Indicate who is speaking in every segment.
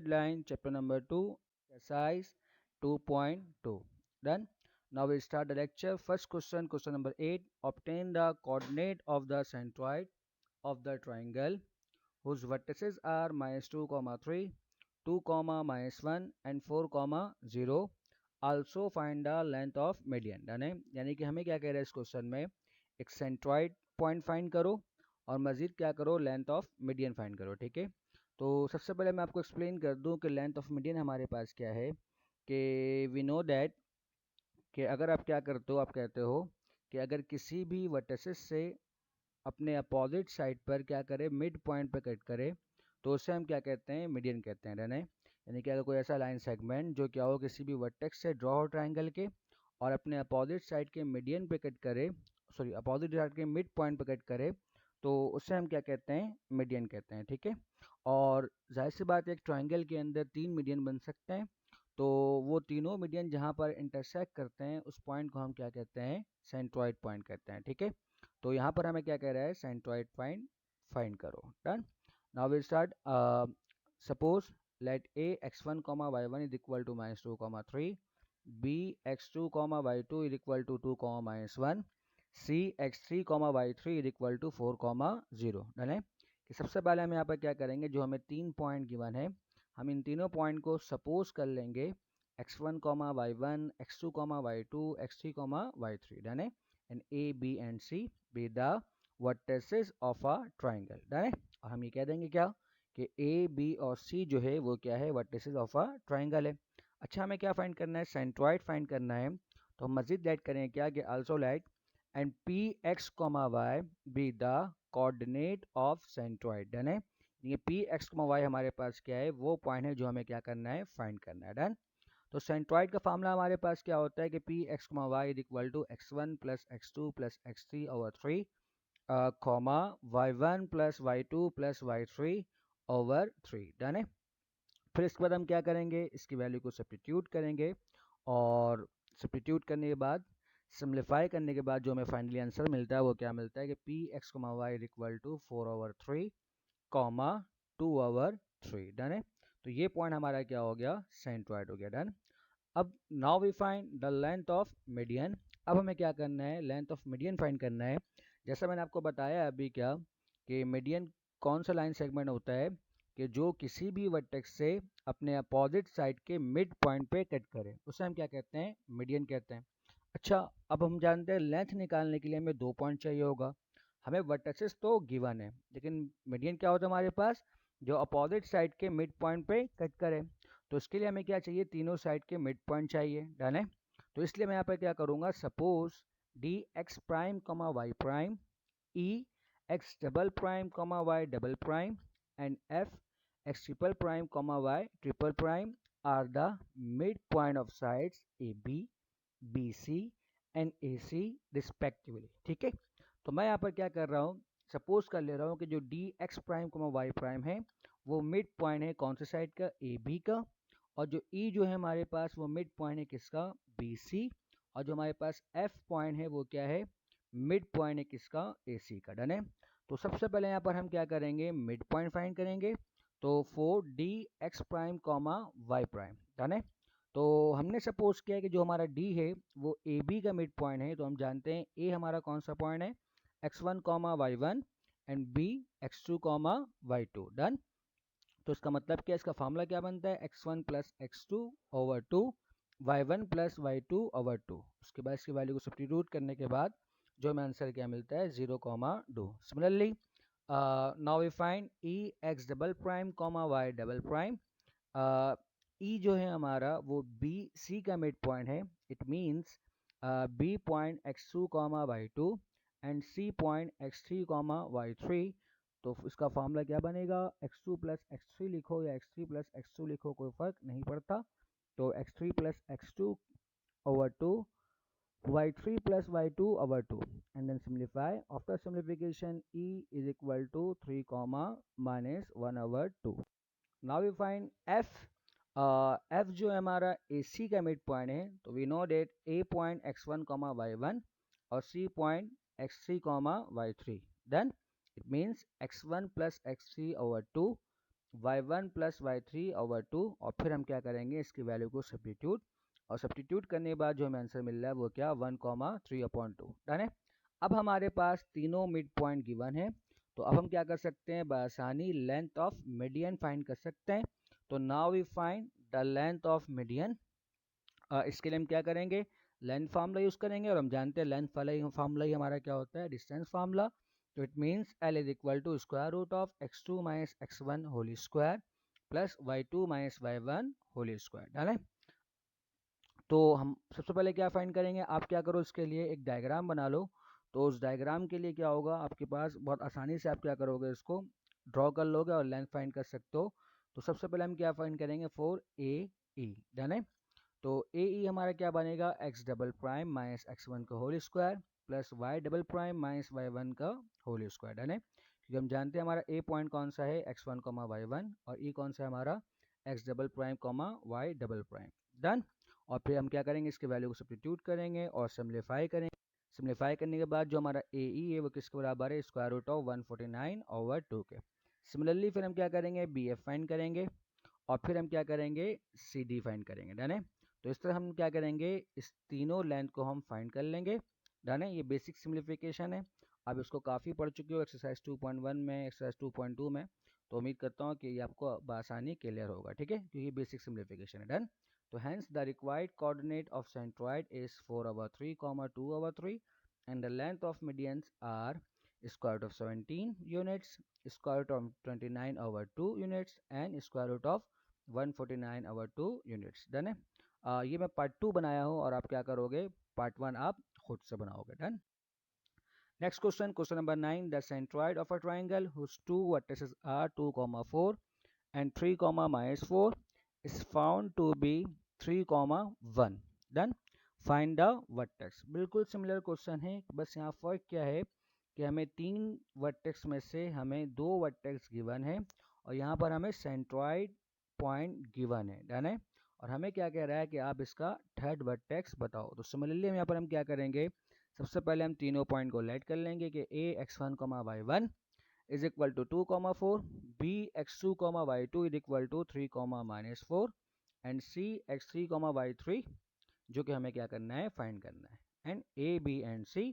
Speaker 1: Line chapter number 2 exercise 2.2 done. Now we start the lecture. First question number 8, obtain the coordinate of the centroid of the triangle whose vertices are -2, 3, 2, -1 and 4, 0. Also find the length of median. Done है, यानी कि हमें क्या कह रहा है इस question में, एक सेंट्रॉइड पॉइंट फाइंड करो और मजीद क्या करो, लेंथ ऑफ मीडियन फाइंड करो। ठीक है, तो सबसे पहले मैं आपको एक्सप्लेन कर दूं कि लेंथ ऑफ मीडियन हमारे पास क्या है। कि वी नो दैट कि अगर आप क्या करते हो, आप कहते हो कि अगर किसी भी वर्टिसेस से अपने अपोजिट साइड पर क्या करे, मिड पॉइंट पर कट करे, तो उसे हम क्या कहते हैं, मीडियन कहते हैं। डन है, यानी कि अगर कोई ऐसा लाइन सेगमेंट जो क्या हो किसी भी वर्टेक्स से ड्रॉ हो ट्राइंगल के और अपने अपोजिट साइड के मीडियन पे कट करे, सॉरी अपोजिट साइड के मिड पॉइंट पे कट करे, तो उसे हम क्या कहते हैं, मीडियन कहते हैं। ठीक है, और जाहिर सी बात है एक ट्राइंगल के अंदर 3 मीडियन बन सकते हैं, तो वो तीनों मीडियन जहाँ पर इंटरसेक्ट करते हैं उस पॉइंट को हम क्या कहते हैं, सेंट्रॉइड पॉइंट कहते हैं। ठीक है, तो यहाँ पर हमें क्या कह रहा है, सेंट्रॉइड पॉइंट फाइंड करो। Done. Now will start. Suppose let a x1 y1 is equal to -2, 3, b x2 y2 is equal to 2, -1, c x3 y3 is equal to 4, 0। Done है, कि सबसे पहले हम यहाँ पर क्या करेंगे, जो हमें 3 पॉइंट गिवन है, हम इन तीनों पॉइंट को सपोज कर लेंगे x1 y1, x2 y2, x3 y3। Done है, and a b and c be the vertices of a triangle। Done है, और हम ये कह देंगे क्या कि a b और c जो है वो क्या है, vertices of a triangle है। अच्छा, हमें क्या फाइंड करना है, सेंट्रॉइड फाइंड करना है। तो हम मजीद ऐड करें क्या कि also let and P X y be the coordinate of centroid. Done है, ये पी एक्स y हमारे पास क्या है, वो पॉइंट है जो हमें क्या करना है, फाइंड करना है। डन। तो सेंट्रॉइड का फार्मूला हमारे पास क्या होता है कि P X Y is equal to x1 plus x2 plus x3 over 3, comma y1 plus y2 plus y3 over 3। Done है, फिर इसके बाद हम क्या करेंगे, इसकी वैल्यू को सब्स्टिट्यूट करेंगे और सब्स्टिट्यूट करने के बाद सिम्प्लीफाई करने के बाद जो हमें फाइनली आंसर मिलता है वो क्या मिलता है कि P X Y is equal to 4 over 3, comma 2 over 3। Done है, तो ये पॉइंट हमारा क्या हो गया, सेंट्रॉइड हो गया। डन। अब now we find the length of median. अब हमें क्या करना है, लेंथ ऑफ मीडियन फाइंड करना है। जैसा मैंने आपको बताया अभी क्या कि मीडियन कौन सा लाइन सेगमेंट होता है कि जो किसी भी वर्टेक्स से अपने अपोजिट साइड के मिड पॉइंट पे कट करे, उसे हम क्या कहते हैं, मीडियन कहते हैं। अच्छा, अब हम जानते हैं लेंथ निकालने के लिए हमें 2 पॉइंट चाहिए होगा। हमें वर्टेक्सेस तो गिवन है, लेकिन मीडियन क्या होता है हमारे पास, जो अपोजिट साइड के मिड पॉइंट पे कट करे। तो इसके लिए हमें क्या चाहिए, तीनों साइड के मिड पॉइंट चाहिए। डन है, तो इसलिए मैं यहाँ पर क्या करूँगा, suppose D X prime Y prime, E X double prime Y double prime and F X triple prime Y triple prime are the mid point of sides A B, B C and A C respectively. ठीक है, तो मैं यहाँ पर क्या कर रहा हूँ, सपोज कर ले रहा हूँ कि जो D X prime Y prime है वो मिड पॉइंट है कौन से साइड का, ए बी का, और जो ई जो है हमारे पास वो मिड पॉइंट है किसका, बी सी, और जो हमारे पास एफ पॉइंट है वो क्या है, मिड पॉइंट है किसका, ए सी का। डन है, तो सबसे पहले यहाँ पर हम क्या करेंगे, मिड पॉइंट फाइंड करेंगे। तो for D X prime comma Y prime. Done है, तो हमने सपोज किया कि जो हमारा डी है वो ए बी का मिड पॉइंट है, तो हम जानते हैं ए हमारा कौन सा पॉइंट है, x1 y1 and b x2 y2। Done, तो इसका मतलब क्या, इसका फॉर्मूला क्या बनता है, x1 plus x2 over 2, y1 plus y2 over 2। उसके बाद इसकी वैल्यू को सब्स्टिट्यूट करने के बाद जो हमें आंसर क्या मिलता है, 0, 2। Similarly now we find e x double prime y double prime. E जो है हमारा वो बी सी का मिड पॉइंट है, it means B point x2 y2 and C point x3 y3। तो इसका फॉर्मूला क्या बनेगा, x2 प्लस x3 लिखो या x3 प्लस x2 लिखो, कोई फर्क नहीं पड़ता। तो x3 plus x2 over 2, y3 plus y2 over 2, and then simplify. After simplification, e is equal to 3 comma minus 1 over 2. Now we find f। f जो है हमारा AC का मिड पॉइंट है, तो we know that a point x1 y1 और c point x3 y3। Then it means x1 plus x3 over 2 y1 plus y3/2 और फिर हम क्या करेंगे इसकी वैल्यू को सब्स्टिट्यूट, और सब्स्टिट्यूट करने के बाद जो हमें आंसर मिल रहा है वो क्या 1,3/2। डन है। अब हमारे पास तीनों मिड पॉइंट गिवन है, तो अब हम क्या कर सकते हैं बआसानी लेंथ ऑफ मीडियन फाइंड कर सकते हैं। तो now we find the length of median. इसके लिए हम क्या करेंगे, लेंथ फार्मूला यूज करेंगे, और हम जानते हैं लेंथ वाला ही फार्मूला ही हमारा क्या होता है, डिस्टेंस फार्मूला। तो it means L is equal to square root of x2 minus x1 whole square plus y2 minus y1 whole square. Done है। तो हम सबसे पहले क्या फाइंड करेंगे, आप क्या करो इसके लिए एक डायग्राम बना लो। तो उस डायग्राम के लिए क्या होगा आपके पास, बहुत आसानी से आप क्या करोगे इसको ड्रॉ कर लोगे और लेंथ फाइंड कर सकते हो। तो सबसे पहले हम क्या फाइंड करेंगे, 4AE। डन है। तो AE हमारा क्या बनेगा, x double prime minus x1 का whole square plus y double prime minus y1 का होल स्क्वायर। डन है। क्योंकि हम जानते हैं हमारा A पॉइंट कौन सा है, x1 y1, और E कौन सा है हमारा x double prime y double prime. Done. और फिर हम क्या करेंगे इसके वैल्यू को सब्स्टिट्यूट करेंगे और सिम्प्लीफाई करेंगे। सिम्प्लीफाई करने के बाद जो हमारा AE है वो किसके बराबर है, स्क्वायर रूट ऑफ 149/2 के। सिमिलरली फिर हम क्या करेंगे, BF फाइंड करेंगे, और फिर हम क्या करेंगे CD फाइंड करेंगे। डन है। तो इस तरह हम क्या करेंगे, इस तीनों लेंथ को हम फाइंड कर लेंगे। डन है। ये बेसिक सिम्प्लीफिकेशन है। अब इसको काफ़ी पढ़ चुके हो एक्सरसाइज 2.1 में, एक्सरसाइज 2.2 में। तो उम्मीद करता हूँ कि ये आपको बआसानी क्लियर होगा, ठीक है, क्योंकि बेसिक सिम्प्लीफिकेशन है। डन। तो hence the required coordinate of centroid is 4/3, 2/3, and the length of medians are square root of 17 units, square root of 29/2 units, and square root of 149/2 units। Done है। ये मैं part 2 बनाया हूँ और आप क्या करोगे पार्ट 1 आप खुद से बनाओगे। Done. Next question, question number 9, the centroid of a triangle whose two vertices are 2, 4 and 3, -4 is found to be 3, 1। Done. Find the vertex. बिल्कुल सिमिलर क्वेश्चन है, बस यहाँ फर्क क्या है कि हमें 3 वर्टेक्स में से हमें 2 वर्टेक्स गिवन है, और यहाँ पर हमें सेंट्रॉइड पॉइंट गिवन है। डन है। और हमें क्या कह रहा है कि आप इसका थर्ड वर्टेक्स बताओ। तो सिमिलरली यहाँ पर हम क्या करेंगे, सबसे पहले हम तीनों पॉइंट को लेट कर लेंगे कि A x1, y1 is equal to 2, 4, B x2, y2 is equal to 3, -4, and C x3, y3 जो कि हमें क्या करना है फाइंड करना है, and A, B and C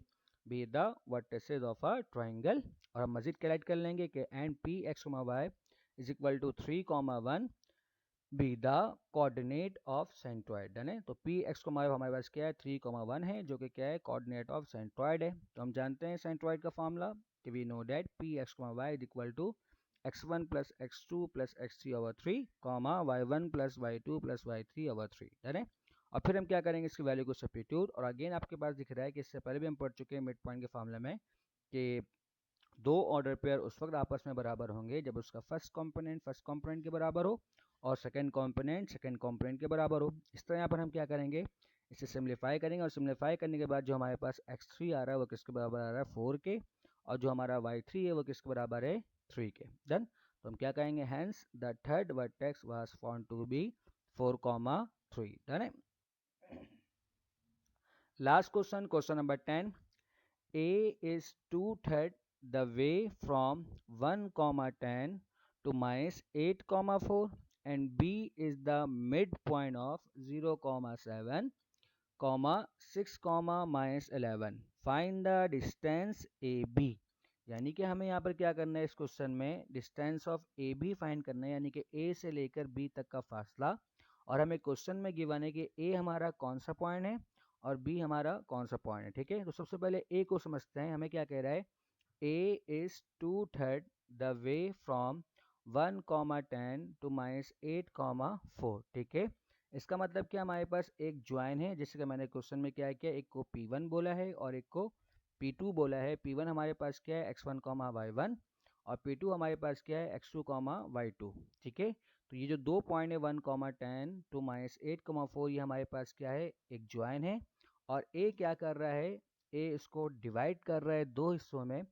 Speaker 1: be the vertices of a triangle। और हम मजीद कैलकुलेट कर लेंगे कि and P x, y is equal to 3, 1 be the coordinate of centroid। Done है। तो पी एक्स को हमारे पास क्या है 3, 1 है, जो कि क्या है कोऑर्डिनेट ऑफ सेंट्रॉइड है। तो हम जानते हैं सेंट्रॉइड का फॉर्मूला कि we know that P X Y is equal to x1 plus x2 plus x3/3, y1 plus y2 plus y3/3। Done है। और फिर हम क्या करेंगे इसकी वैल्यू को सब्स्टिट्यूट, और अगेन आपके पास दिख रहा है कि इससे पहले भी हम पढ़ चुके हैं मिड पॉइंट के फॉर्मूले में कि दो ऑर्डर पेयर उस वक्त आपस में बराबर होंगे जब उसका फर्स्ट कंपोनेंट के बराबर हो और सेकंड कंपोनेंट के बराबर हो। इस तरह यहाँ पर हम क्या करेंगे, इसे सिम्प्लीफाई करेंगे, और सिम्प्लीफाई करने के बाद जो हमारे पास x3 आ रहा है वो किसके बराबर आ रहा है 4 के, और जो हमारा y3 है वो किसके बराबर है 3 के। डन। तो हम क्या कहेंगे, hence the third vertex was found to be 4, 3। Done है। Last question, question number 10, A is 2/3 the way from 1, 10 to -8, 4, and B is the midpoint of 0, 7, 6, -11। Find the distance AB। यानी कि हमें यहाँ पर क्या करना है, इस क्वेश्चन में distance of A B find करना है, यानी कि ए से लेकर बी तक का फासला। और हमें क्वेश्चन में गिवन है कि ए हमारा कौन सा पॉइंट है और बी हमारा कौन सा पॉइंट है। ठीक है। तो सबसे पहले ए को समझते हैं। हमें क्या कह रहा है, A is 2/3 the way from 1, 10 to -8, 4। ठीक है। इसका मतलब क्या, हमारे पास एक ज्वाइन है, जैसे कि मैंने क्वेश्चन में क्या किया, एक को P1 बोला है और एक को P2 बोला है। P1 हमारे पास क्या है x1, y1, और P2 हमारे पास क्या है x2, y2। ठीक है। तो ये जो दो पॉइंट है 1, 10 to -8, 4, ये हमारे पास क्या है एक ज्वाइन है। और ए क्या कर रहा है, ए इसको डिवाइड कर रहा है दो हिस्सों में,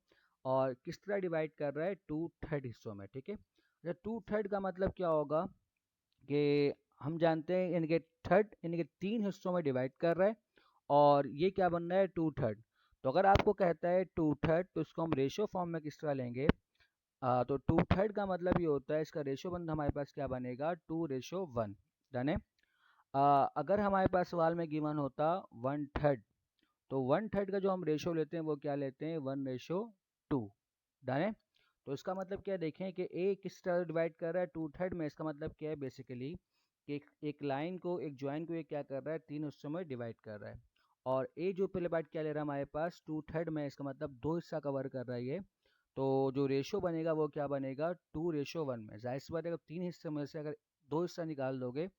Speaker 1: और किस तरह डिवाइड कर रहा है 2/3 हिस्सों में। ठीक है। अच्छा, 2/3 का मतलब क्या होगा कि हम जानते हैं यानी कि थर्ड यानी कि 3 हिस्सों में डिवाइड कर रहा है, और ये क्या बन रहा है 2/3। तो अगर आपको कहता है 2/3 तो इसको हम रेशियो फॉर्म में किस तरह लेंगे, तो 2/3 का मतलब ये होता है, इसका रेशो बंद हमारे पास क्या बनेगा, 2:1। डन है। अगर हमारे पास सवाल में गिवन होता 1/3, तो 1/3 का जो हम रेशो लेते हैं वो क्या लेते हैं, 1:2। डन है। तो इसका मतलब क्या है, देखें कि ए किस तरह डिवाइड कर रहा है 2/3 में। इसका मतलब क्या है बेसिकली कि एक लाइन को, एक ज्वाइन को ये क्या कर रहा है, 3 हिस्सों में डिवाइड कर रहा है। और ए जो पहले पार्ट क्या ले रहा है हमारे पास 2/3 में, इसका मतलब 2 हिस्सा कवर कर रहा है ये। तो जो रेशो बनेगा वो क्या बनेगा, 2:1 में। जाहिर सी बात है, अगर 3 हिस्से में से अगर 2 हिस्सा निकाल दोगे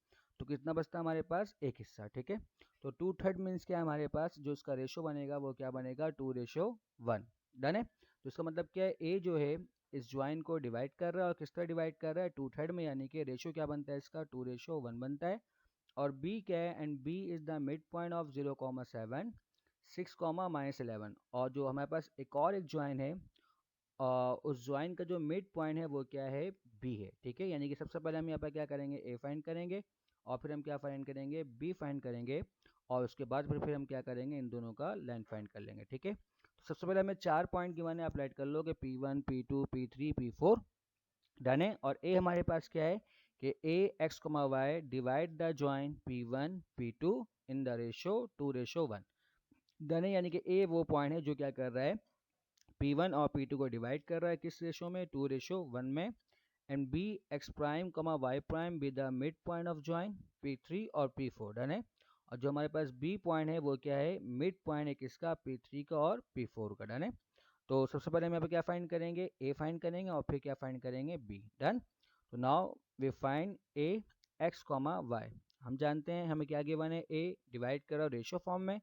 Speaker 1: तो कितना बचता है हमारे पास, एक हिस्सा। ठीक है। तो 2/3 मीन्स क्या है हमारे पास, जो इसका रेशो बनेगा वो क्या बनेगा, 2:1। डन है। तो इसका मतलब क्या है, ए जो है इस ज्वाइन को डिवाइड कर रहा है, और किस तरह डिवाइड कर रहा है, 2/3 में, यानी कि रेशो क्या बनता है इसका, 2:1 बनता है। और बी क्या है, and B is the mid point of 0,7, 6, -11। और जो हमारे पास एक और एक ज्वाइन है, उस ज्वाइन का जो मिड पॉइंट है वो क्या है, बी है। ठीक है। यानी कि सबसे पहले हम यहाँ पर क्या करेंगे, ए फाइंड करेंगे, और फिर हम क्या फाइंड करेंगे, बी फाइंड करेंगे, और उसके बाद फिर हम क्या करेंगे, इन दोनों का लेंथ फाइंड कर लेंगे। ठीक है। तो सबसे पहले हमें 4 पॉइंट गिवन है, आप राइट कर लो कि P1, P2, P3, P4। Done है। और ए हमारे पास क्या है कि A x comma y divide the join P1 P2 in the ratio 2:1। Done है। यानी कि ए वो पॉइंट है जो क्या कर रहा है, P1 और P2 को डिवाइड कर रहा है, किस रेशो में, 2:1 में। And B X prime comma Y prime be the mid point of join P3 और P4। डन है। और जो हमारे पास बी पॉइंट है वो क्या है, मिड पॉइंट है किसका, P3 का और P4 का। डन है। तो सबसे पहले हम यहाँ पे क्या फाइंड करेंगे, ए फाइंड करेंगे, और फिर क्या फाइंड करेंगे, बी। डन। तो now we find A X comma Y. हम जानते हैं हमें क्या गिवन है, ए डिवाइड करो रेशो फॉर्म में,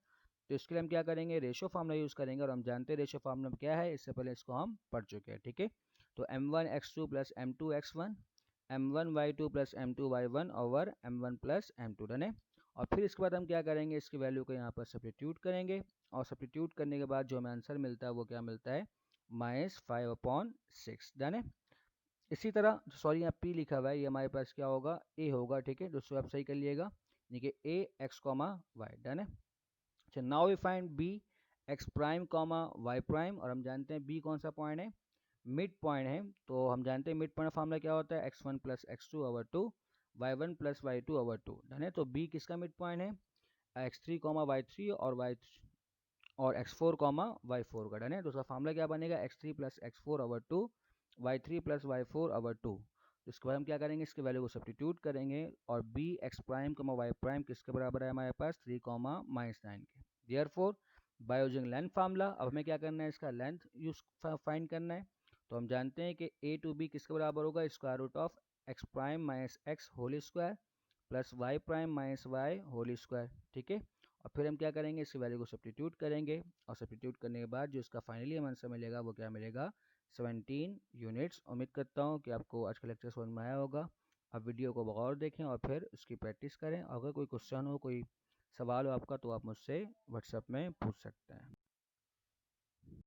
Speaker 1: तो इसके लिए हम क्या करेंगे, रेशो फॉर्मूला यूज़ करेंगे। और हम जानते हैं रेशो फॉर्मूला क्या है, इससे पहले इसको हम पढ़ चुके हैं। ठीक है। तो m1x2 + m2x1, m1y2 + m2y1 over m1 + m2। Done है। और फिर इसके बाद हम क्या करेंगे, इसकी वैल्यू को यहाँ पर सब्स्टिट्यूट करेंगे, और सब्स्टिट्यूट करने के बाद जो हमें आंसर मिलता है वो क्या मिलता है, -5/6। डन है। इसी तरह, सॉरी यहाँ P लिखा हुआ है, ये हमारे पास क्या होगा, A होगा। ठीक है। दोस्तों आप सही कर लिएगा, यानी कि A x comma Y. Done है। अच्छा, now we find B x prime comma Y prime. और हम जानते हैं B कौन सा पॉइंट है, मिड पॉइंट है। तो हम जानते हैं मिड पॉइंट फॉर्मूला क्या होता है, x1 + x2/2, y1 + y2/2। Done है। तो B किसका मिड पॉइंट है, x3, y3 और y3 और x4, y4 का। डन है। तो उसका फार्मूला क्या बनेगा, x3 + x4/2, y3 + y4/2। तो इसके बाद हम क्या करेंगे, इसके वैल्यू को सब्स्टिट्यूट करेंगे, और b x prime Y prime किसके बराबर है हमारे पास, 3, -9 के। Therefore by using length formula, अब हमें क्या करना है, इसका लेंथ यूज फाइंड करना है। तो हम जानते हैं कि a to b किसके बराबर होगा, square root of x prime -x whole square plus y prime -y whole square. ठीक है। और फिर हम क्या करेंगे, इस वैल्यू को सब्स्टिट्यूट करेंगे, और सब्स्टिट्यूट करने के बाद जो इसका फाइनली हमें आंसर मिलेगा वो क्या मिलेगा, 17 यूनिट्स। उम्मीद करता हूँ कि आपको आज का लेक्चर समझ में आया होगा। आप वीडियो को गौर देखें और फिर उसकी प्रैक्टिस करें। अगर कोई क्वेश्चन हो, कोई सवाल हो आपका, तो आप मुझसे व्हाट्सएप में पूछ सकते हैं।